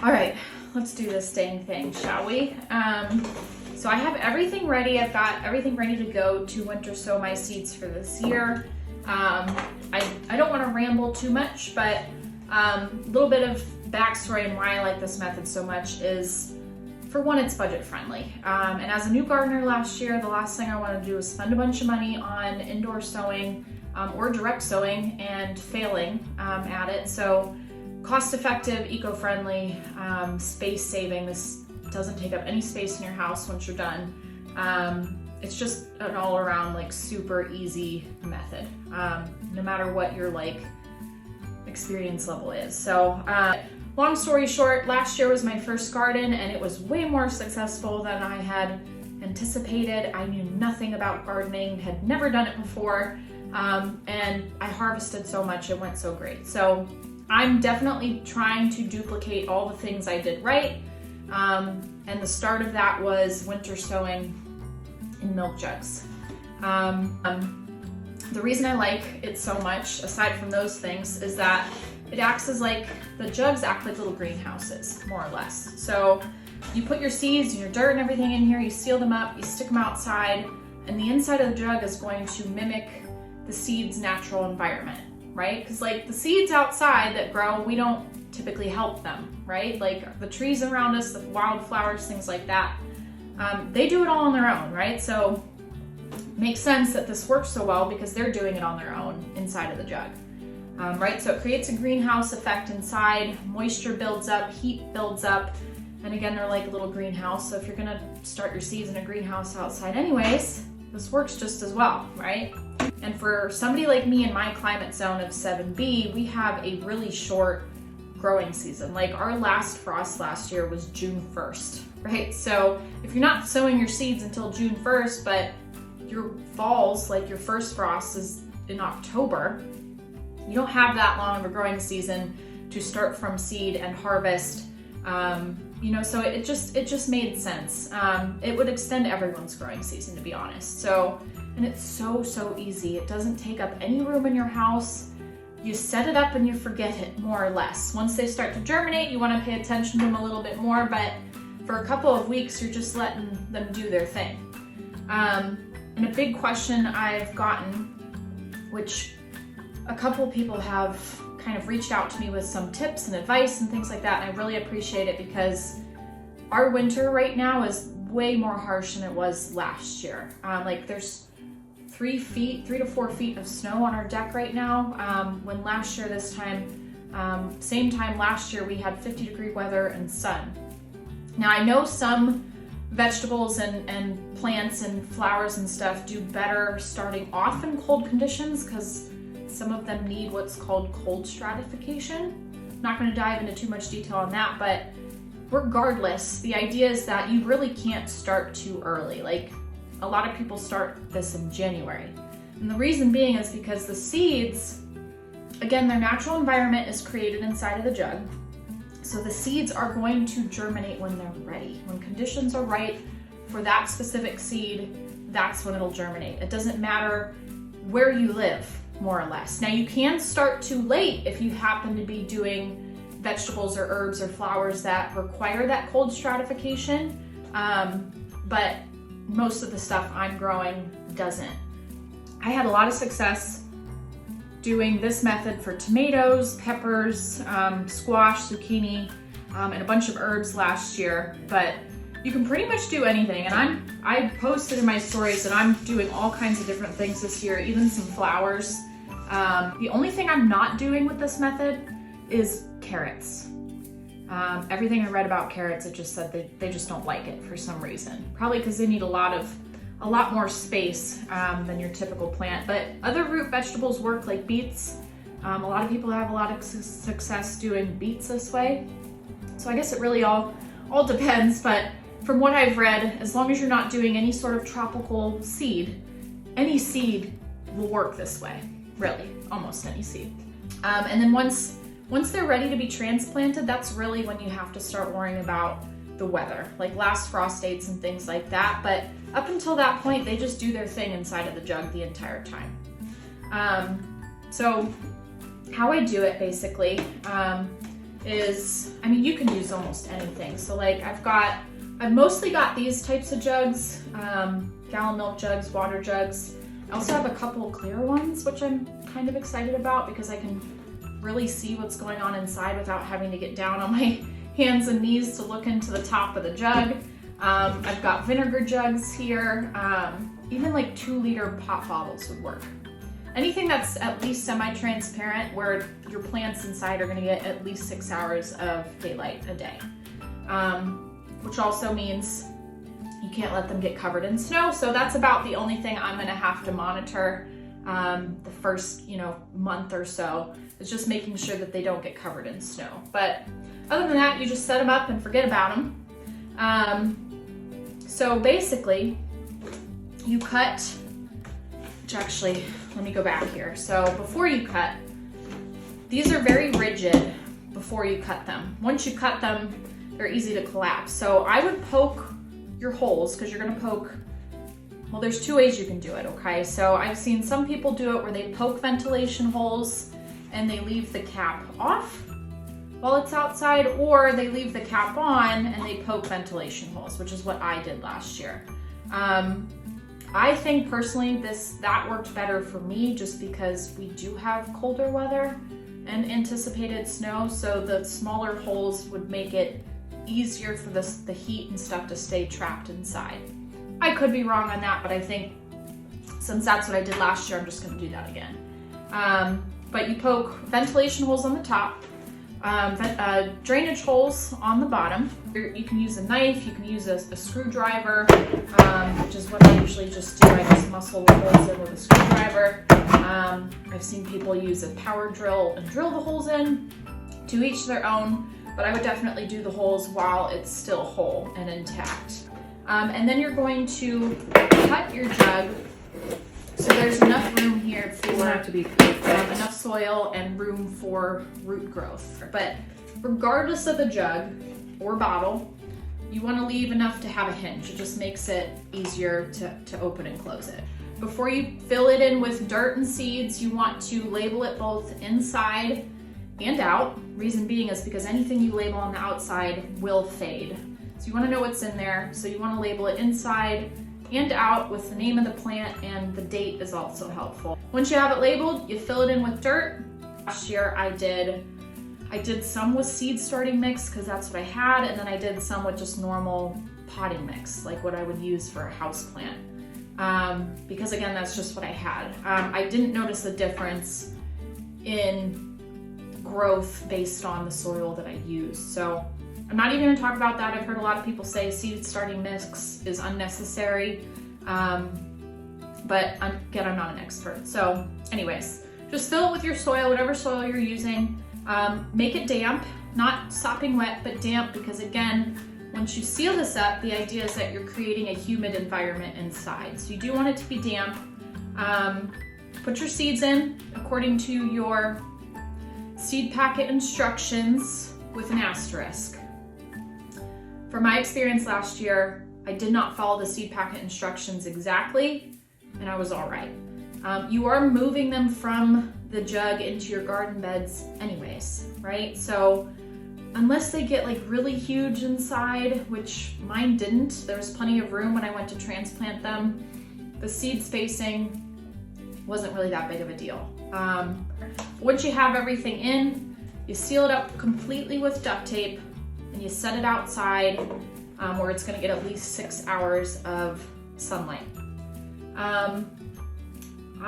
All right, let's do this dang thing, shall we? So I have everything ready. I've got everything ready to go to winter sow my seeds for this year. I don't want to ramble too much, but a little bit of backstory and why I like this method so much is, for one, it's budget friendly. And as a new gardener last year, the last thing I want to do is spend a bunch of money on indoor sowing or direct sowing and failing at it. So cost-effective, eco-friendly, space-saving. This doesn't take up any space in your house once you're done. It's just an all-around like super easy method, no matter what your like experience level is. So long story short, last year was my first garden and it was way more successful than I had anticipated. I knew nothing about gardening, had never done it before, and I harvested so much, it went so great. So I'm definitely trying to duplicate all the things I did right, and the start of that was winter sowing in milk jugs. The reason I like it so much, aside from those things, is that it acts as like, the jugs act like little greenhouses, more or less. So you put your seeds and your dirt and everything in here, you seal them up, you stick them outside, and the inside of the jug is going to mimic the seed's natural environment, right? Because like the seeds outside that grow, we don't typically help them, right? Like the trees around us, the wildflowers, things like that, they do it all on their own, right? So it makes sense that this works so well because they're doing it on their own inside of the jug, right? So it creates a greenhouse effect inside, moisture builds up, heat builds up, and again, they're like a little greenhouse. So if you're gonna start your seeds in a greenhouse outside anyways, this works just as well, right? And for somebody like me in my climate zone of 7B, we have a really short growing season. Like our last frost last year was June 1st, right? So if you're not sowing your seeds until June 1st, but your falls, like your first frost is in October, you don't have that long of a growing season to start from seed and harvest. So it just made sense. It would extend everyone's growing season, to be honest. So, and it's so easy. It doesn't take up any room in your house. You set it up and you forget it, more or less. Once they start to germinate, you want to pay attention to them a little bit more, but for a couple of weeks, you're just letting them do their thing. And a big question I've gotten, which a couple people have kind of reached out to me with some tips and advice and things like that, and I really appreciate it because our winter right now is way more harsh than it was last year. Like there's 3 to 4 feet of snow on our deck right now, when last year this time, same time last year, we had 50-degree weather and sun. Now I know some vegetables and plants and flowers and stuff do better starting off in cold conditions because some of them need what's called cold stratification. I'm not going to dive into too much detail on that, but regardless, the idea is that you really can't start too early. Like a lot of people start this in January. And the reason being is because the seeds, again, their natural environment is created inside of the jug. So the seeds are going to germinate when they're ready. When conditions are right for that specific seed, that's when it'll germinate. It doesn't matter where you live, more or less. Now you can start too late if you happen to be doing vegetables or herbs or flowers that require that cold stratification, but most of the stuff I'm growing doesn't. I had a lot of success doing this method for tomatoes, peppers, squash, zucchini, and a bunch of herbs last year, but you can pretty much do anything. And I posted in my stories that I'm doing all kinds of different things this year, even some flowers. The only thing I'm not doing with this method is carrots. Everything I read about carrots, it just said they just don't like it for some reason. Probably because they need a lot more space than your typical plant. But other root vegetables work, like beets. A lot of people have a lot of success doing beets this way. So I guess it really all depends, but from what I've read, as long as you're not doing any sort of tropical seed, any seed will work this way, really, almost any seed. And then once they're ready to be transplanted, that's really when you have to start worrying about the weather, like last frost dates and things like that. But up until that point, they just do their thing inside of the jug the entire time. So how I do it basically is, I mean, you can use almost anything. So like I've mostly got these types of jugs, gallon milk jugs, water jugs. I also have a couple clear ones, which I'm kind of excited about because I can really see what's going on inside without having to get down on my hands and knees to look into the top of the jug. I've got vinegar jugs here. Even like 2-liter pop bottles would work. Anything that's at least semi-transparent where your plants inside are gonna get at least 6 hours of daylight a day. Which also means you can't let them get covered in snow. So that's about the only thing I'm gonna have to monitor the first, month or so, is just making sure that they don't get covered in snow. But other than that, you just set them up and forget about them. So basically, you cut, which actually, let me go back here. So before you cut, these are very rigid before you cut them. Once you cut them, they're easy to collapse. So I would poke your holes, because you're gonna poke, well, there's 2 ways you can do it, okay? So I've seen some people do it where they poke ventilation holes and they leave the cap off while it's outside, or they leave the cap on and they poke ventilation holes, which is what I did last year. I think personally that worked better for me just because we do have colder weather and anticipated snow, so the smaller holes would make it easier for the heat and stuff to stay trapped inside. I could be wrong on that, but I think since that's what I did last year, I'm just gonna do that again. But you poke ventilation holes on the top, drainage holes on the bottom. You can use a knife, you can use a screwdriver, which is what I usually just do. I just muscle the holes in with a screwdriver. I've seen people use a power drill and drill the holes in. To each their own, but I would definitely do the holes while it's still whole and intact. And then you're going to cut your jug so there's enough room here for enough soil and room for root growth. But regardless of the jug or bottle, you want to leave enough to have a hinge. It just makes it easier to open and close it. Before you fill it in with dirt and seeds, you want to label it both inside and out. Reason being is because anything you label on the outside will fade. So you want to know what's in there. So you want to label it inside and out with the name of the plant, and the date is also helpful. Once you have it labeled, you fill it in with dirt. Last year I did some with seed starting mix because that's what I had, and then I did some with just normal potting mix, like what I would use for a house plant. Because again, that's just what I had. I didn't notice a difference in growth based on the soil that I used. So I'm not even going to talk about that. I've heard a lot of people say seed starting mix is unnecessary. But again, I'm not an expert. So anyways, just fill it with your soil, whatever soil you're using. Make it damp, not sopping wet, but damp, because again, once you seal this up, the idea is that you're creating a humid environment inside. So you do want it to be damp. Put your seeds in according to your seed packet instructions with an asterisk. From my experience last year, I did not follow the seed packet instructions exactly, and I was all right. You are moving them from the jug into your garden beds anyways, right? So unless they get like really huge inside, which mine didn't, there was plenty of room when I went to transplant them. The seed spacing wasn't really that big of a deal. Once you have everything in, you seal it up completely with duct tape and you set it outside where it's gonna get at least 6 hours of sunlight.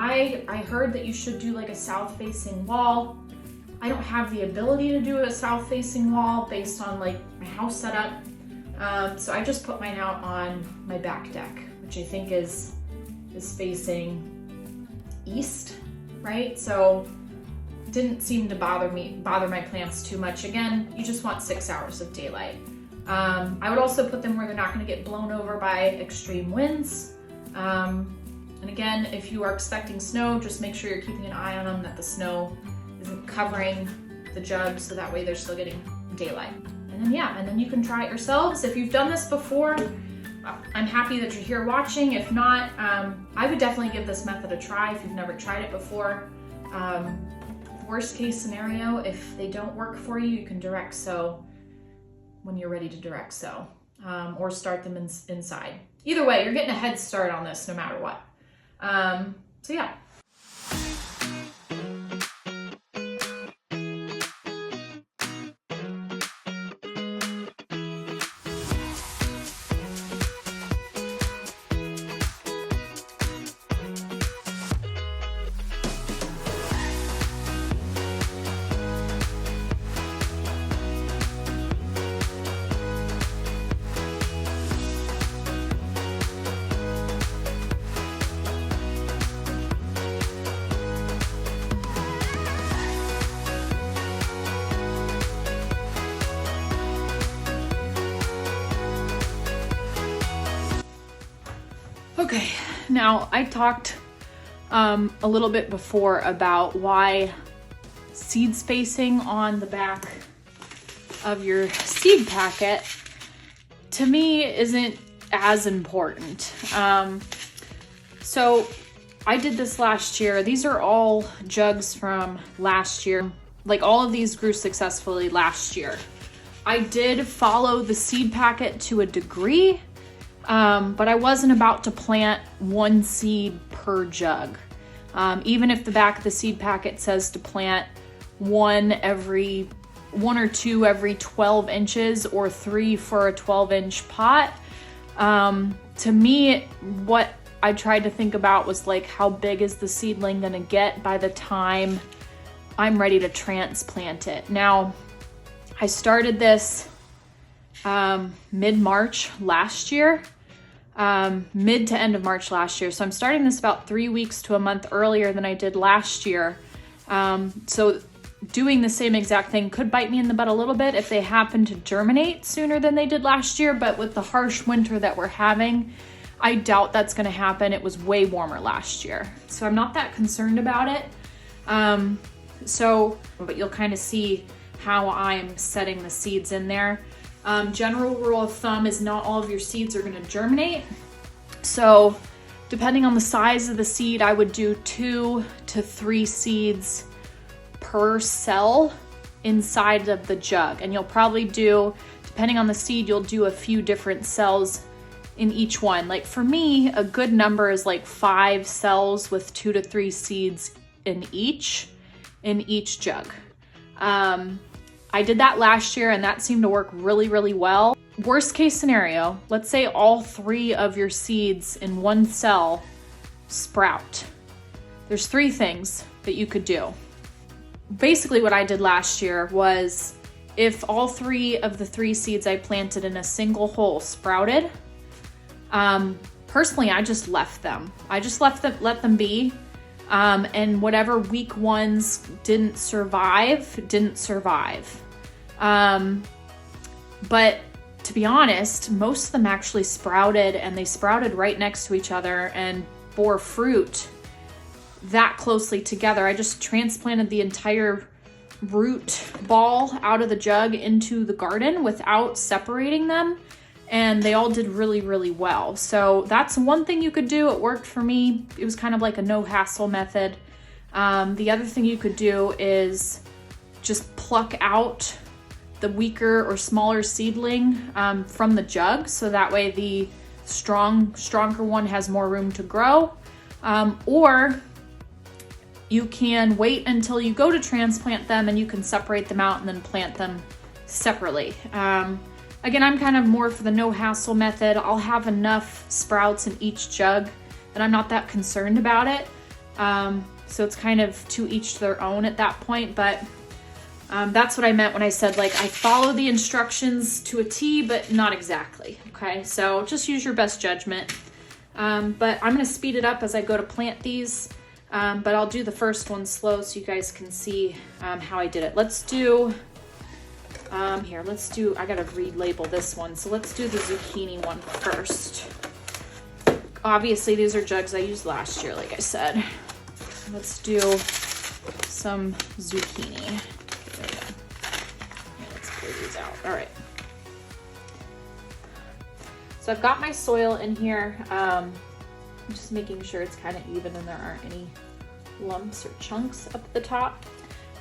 I heard that you should do like a south-facing wall. I don't have the ability to do a south-facing wall based on like my house setup. So I just put mine out on my back deck, which I think is facing east, right? So it didn't seem to bother my plants too much. Again, you just want 6 hours of daylight. I would also put them where they're not gonna get blown over by extreme winds. And again, if you are expecting snow, just make sure you're keeping an eye on them, that the snow isn't covering the jug, so that way they're still getting daylight. And then yeah, and then you can try it yourselves. If you've done this before, I'm happy that you're here watching. If not, I would definitely give this method a try if you've never tried it before. Worst case scenario, if they don't work for you, you can direct sow when you're ready to direct sow, or start them inside. Either way, you're getting a head start on this no matter what. So yeah. Okay, now I talked a little bit before about why seed spacing on the back of your seed packet to me isn't as important. So I did this last year. These are all jugs from last year. Like all of these grew successfully last year. I did follow the seed packet to a degree. But I wasn't about to plant one seed per jug. Even if the back of the seed packet says to plant one or two every 12 inches or 3 for a 12-inch pot. To me, what I tried to think about was like, how big is the seedling gonna get by the time I'm ready to transplant it? Now, I started this mid-March last year. Mid to end of March last year. So I'm starting this about 3 weeks to a month earlier than I did last year. So doing the same exact thing could bite me in the butt a little bit if they happen to germinate sooner than they did last year. But with the harsh winter that we're having, I doubt that's going to happen. It was way warmer last year. So I'm not that concerned about it. But you'll kind of see how I'm setting the seeds in there. General rule of thumb is not all of your seeds are going to germinate. So depending on the size of the seed, I would do 2 to 3 seeds per cell inside of the jug. And you'll probably do, depending on the seed, you'll do a few different cells in each one. Like for me, a good number is like 5 cells with 2 to 3 seeds in each jug. I did that last year and that seemed to work really, really well. Worst case scenario, let's say all 3 of your seeds in one cell sprout. There's 3 things that you could do. Basically what I did last year was, if all 3 of the 3 seeds I planted in a single hole sprouted, personally, I just left them. Let them be. And whatever weak ones didn't survive. But to be honest, most of them actually sprouted, and they sprouted right next to each other and bore fruit that closely together. I just transplanted the entire root ball out of the jug into the garden without separating them, and they all did really, really well. So that's one thing you could do. It worked for me. It was kind of like a no hassle method. The other thing you could do is just pluck out the weaker or smaller seedling from the jug, so that way the stronger one has more room to grow. Or you can wait until you go to transplant them and you can separate them out and then plant them separately. Again, I'm kind of more for the no hassle method. I'll have enough sprouts in each jug that I'm not that concerned about it. So it's kind of to each their own at that point, but that's what I meant when I said, like, I follow the instructions to a T, but not exactly, okay? So just use your best judgment. But I'm gonna speed it up as I go to plant these, but I'll do the first one slow so you guys can see how I did it. Let's do, I gotta relabel this one. So let's do the zucchini one first. Obviously, these are jugs I used last year, like I said. Let's do some zucchini. There we go. Okay, let's pull these out. All right. So I've got my soil in here. I'm just making sure it's kind of even and there aren't any lumps or chunks up at the top.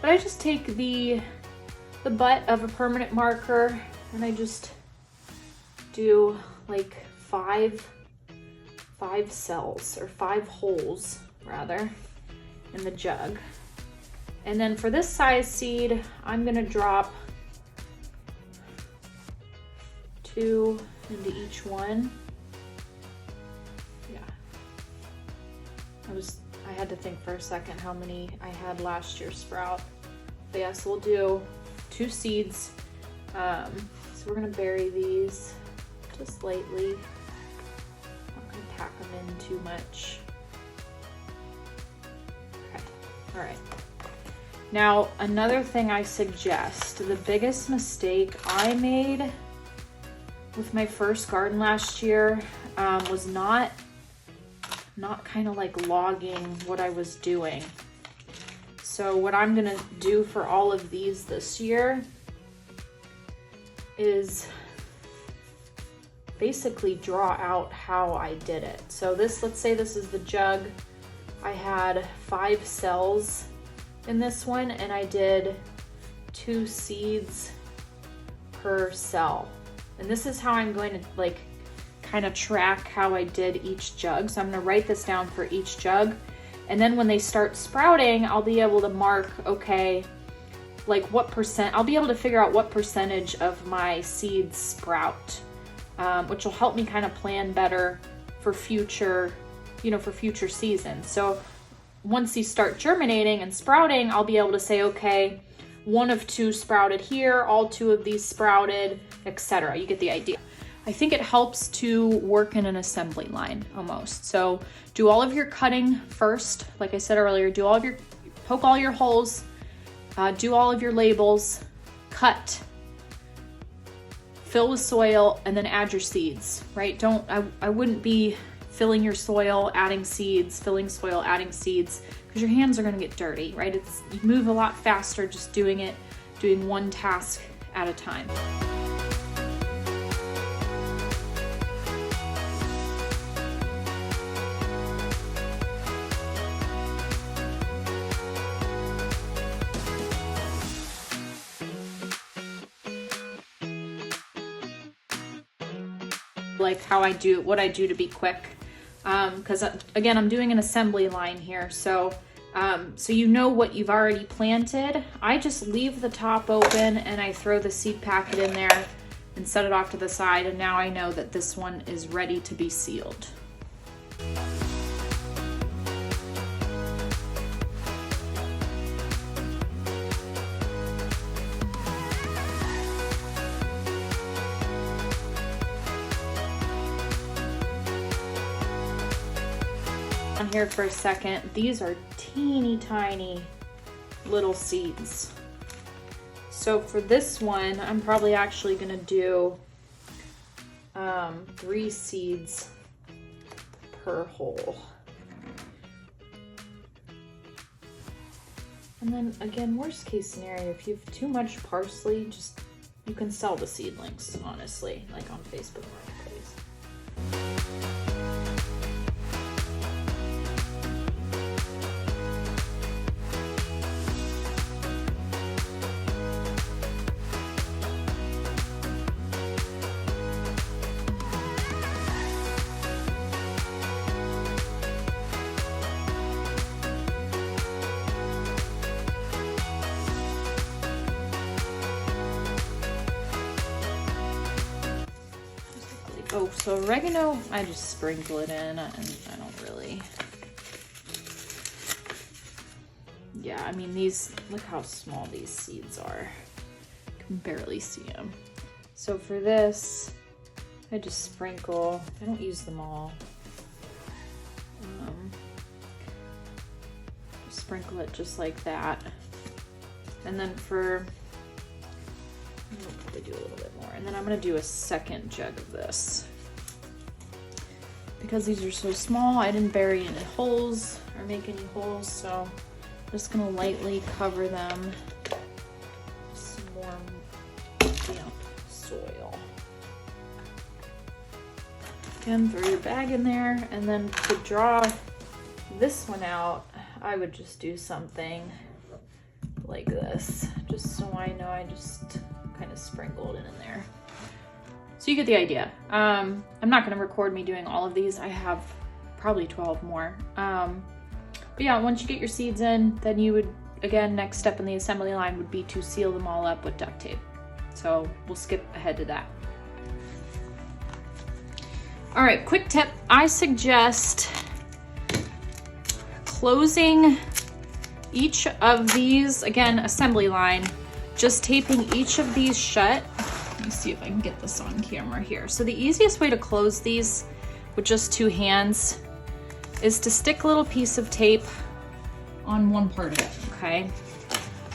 But But I just take the butt of a permanent marker and I just do like five cells, or 5 holes rather, in the jug. And then for this size seed, I'm gonna drop 2 into each one. Yeah. I had to think for a second how many I had last year sprout. But yeah, so we'll do 2 seeds. So we're gonna bury these just lightly. Not gonna pack them in too much. Okay, all right. Now, another thing I suggest, the biggest mistake I made with my first garden last year was not kind of like logging what I was doing. So what I'm gonna do for all of these this year is basically draw out how I did it. So this, let's say this is the jug. I had 5 cells in this one and I did 2 seeds per cell. And this is how I'm going to like kind of track how I did each jug. So I'm gonna write this down for each jug. And then when they start sprouting, I'll be able to mark, okay, like what percent, I'll be able to figure out what percentage of my seeds sprout, which will help me kind of plan better for future, for future seasons. So once these start germinating and sprouting, I'll be able to say, okay, 1 of 2 sprouted here, all 2 of these sprouted, etc. You get the idea. I think it helps to work in an assembly line almost. So do all of your cutting first. Like I said earlier, poke all your holes, do all of your labels, cut, fill with soil, and then add your seeds, right? I wouldn't be filling your soil, adding seeds, filling soil, adding seeds, because your hands are gonna get dirty, right? You move a lot faster just doing one task at a time. Like what I do to be quick. Because again, I'm doing an assembly line here. So you know what you've already planted. I just leave the top open and I throw the seed packet in there and set it off to the side. And now I know that this one is ready to be sealed. On here for a second, these are teeny tiny little seeds. So for this one, I'm probably actually gonna do 3 seeds per hole. And then again, worst case scenario, if you have too much parsley, you can sell the seedlings, honestly, like on Facebook Marketplace. Oh, so oregano, I just sprinkle it in and I don't really. Yeah, I mean look how small these seeds are. You can barely see them. So for this, I just sprinkle. I don't use them all. Sprinkle it just like that. And then I'll probably do a little bit more. And then I'm gonna do a second jug of this. Because these are so small, I didn't bury any holes or make any holes, so I'm just gonna lightly cover them with some more damp soil. Again, throw your bag in there, and then to draw this one out, I would just do something like this, just so I know I just kind of sprinkled it in there. So you get the idea. I'm not gonna record me doing all of these. I have probably 12 more. But yeah, once you get your seeds in, then you would, again, next step in the assembly line would be to seal them all up with duct tape. So we'll skip ahead to that. All right, quick tip. I suggest closing each of these, again, assembly line, just taping each of these shut. Let me see if I can get this on camera here. So the easiest way to close these with just 2 hands is to stick a little piece of tape on one part of it, okay?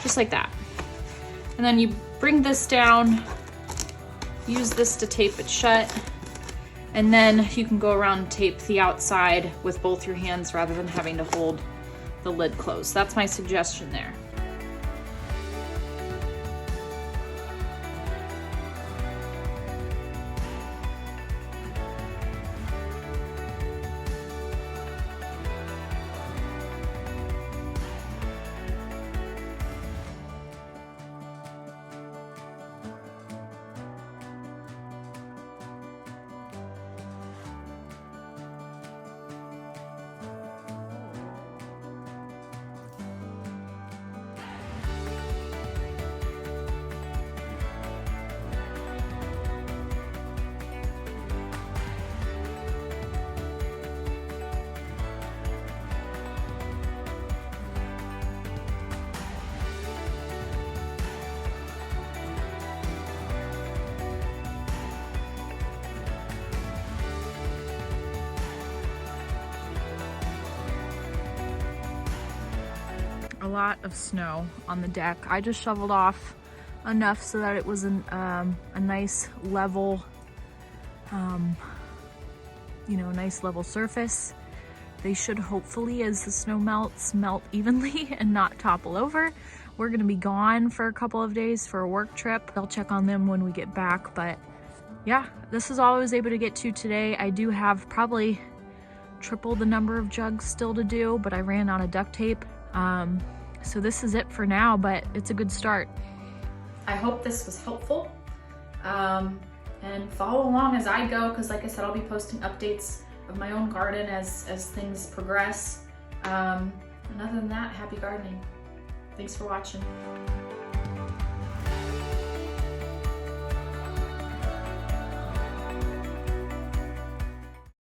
Just like that. And then you bring this down, use this to tape it shut, and then you can go around and tape the outside with both your hands rather than having to hold the lid closed. That's my suggestion there. A lot of snow on the deck. I just shoveled off enough so that it was a nice level, you know, nice level surface. They should hopefully, as the snow melts, melt evenly and not topple over. We're gonna be gone for a couple of days for a work trip. I'll check on them when we get back, but yeah, this is all I was able to get to today. I do have probably triple the number of jugs still to do, but I ran out of duct tape. So this is it for now, but it's a good start. I hope this was helpful. And follow along as I go, because like I said, I'll be posting updates of my own garden as things progress. And other than that, happy gardening. Thanks for watching.